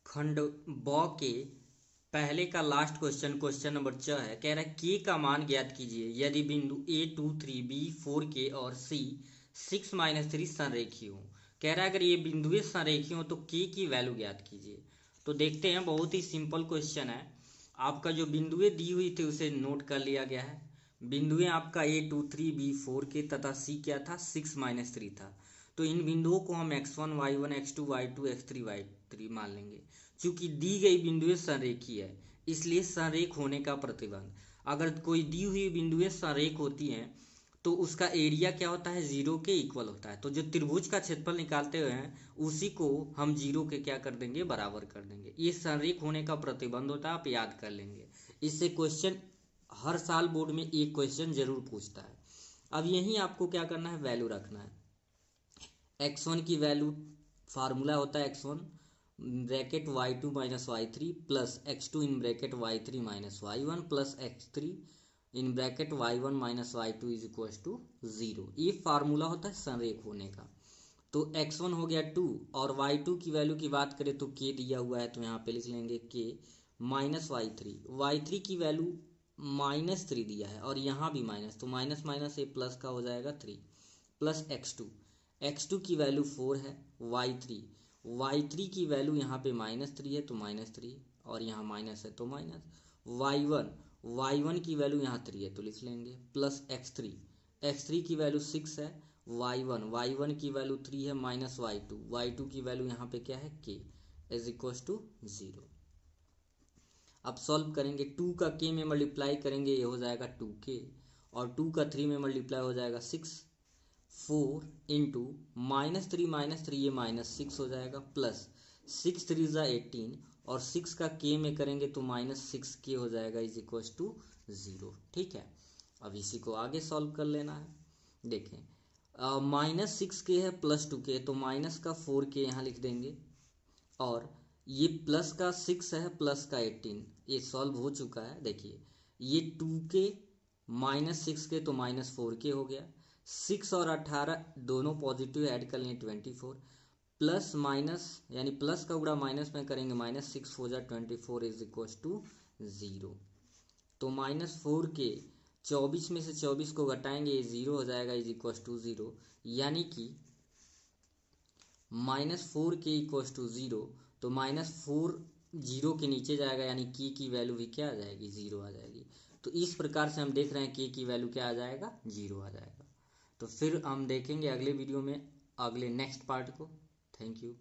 खंड ब के पहले का लास्ट क्वेश्चन क्वेश्चन नंबर 6 है। कह रहा है के का मान ज्ञात कीजिए यदि बिंदु A23 B4K और C6-3 संरेखीय हो। कह रहा है अगर ये बिंदुएं संरेखीय हो तो के की वैल्यू ज्ञात कीजिए। तो देखते हैं, बहुत ही सिंपल क्वेश्चन है। आपका जो बिंदुएं दी हुई थी उसे नोट कर लिया गया है। बिंदुएं आपका A23 B4K तथा C क्या था, 6-3 था। तो इन बिंदुओं को हम x1 y1 x2 y2 x3 y3 मान लेंगे। चूंकि दी गई बिंदुएं संरेखीय है इसलिए संरेख होने का प्रतिबंध। अगर कोई दी हुई बिंदुएं संरेख होती हैं तो उसका एरिया क्या होता है, 0 के इक्वल होता है। तो जो त्रिभुज का क्षेत्रफल निकालते हुए हैं उसी को हम 0 के क्या कर देंगे, बराबर कर देंगे। ये संरेख होने का प्रतिबंध होता है, आप याद कर लेंगे। इससे क्वेश्चन हर साल बोर्ड में एक क्वेश्चन जरूर पूछता है। अब यही आपको क्या करना है, वैल्यू रखना है। x1 की वैल्यू फार्मूला होता है x1 bracket y2 minus y3 plus x2 in bracket y3 minus y1 plus x3 in bracket y1 minus y2 is equal to 0। ये फार्मूला होता है संरेख होने का। तो x1 हो गया 2 और y2 की वैल्यू की बात करें तो k दिया हुआ है तो यहाँ पे लिख लेंगे k माइनस y3 की वैल्यू -3 दिया है और यहाँ भी माइनस, तो माइनस माइनस ये प्लस का हो जाएगा 3 प्लस x2 की वैल्यू 4 है। y3 की वैल्यू यहाँ पे -3 है तो -3 और यहाँ माइनस है तो माइनस। y1 की वैल्यू यहाँ 3 है तो लिख लेंगे प्लस x3 की वैल्यू 6 है। y1 की वैल्यू 3 है माइनस y2 की वैल्यू यहाँ पे क्या है k इज इक्वल टू 0। अब सॉल्व करेंगे, 2 का k में मल्टीप्लाई करेंगे ये हो जाएगा 2k और 2 का 3 में मल्टीप्लाई हो जाएगा 6। 4 इंटू -3 ये -6 हो जाएगा प्लस 6 3 ज़ा 18 और 6 का k में करेंगे तो -6k हो जाएगा इज इक्वल टू 0। ठीक है, अब इसी को आगे सॉल्व कर लेना है। देखें -6k है प्लस 2k तो माइनस का 4k यहाँ लिख देंगे और ये प्लस का 6 है प्लस का 18 ये सॉल्व हो चुका है। देखिए ये 2k -6k तो -4k हो गया। 6 और 18 दोनों पॉजिटिव ऐड कर लें 24 प्लस माइनस यानी प्लस का गुणा माइनस में करेंगे -6 हो जाए 24 इज इक्वल टू 0। तो -4k 24 में से 24 को घटाएंगे ये 0 हो जाएगा इज इक्वल टू 0, यानी कि -4k इक्वल टू 0। तो -4 0 के नीचे जाएगा यानी k की वैल्यू भी क्या आ जाएगी, 0 आ जाएगी। तो इस प्रकार से हम देख रहे हैं k की वैल्यू क्या आ जाएगा, 0 आ जाएगा। तो फिर हम देखेंगे अगले वीडियो में अगले नेक्स्ट पार्ट को। Thank you.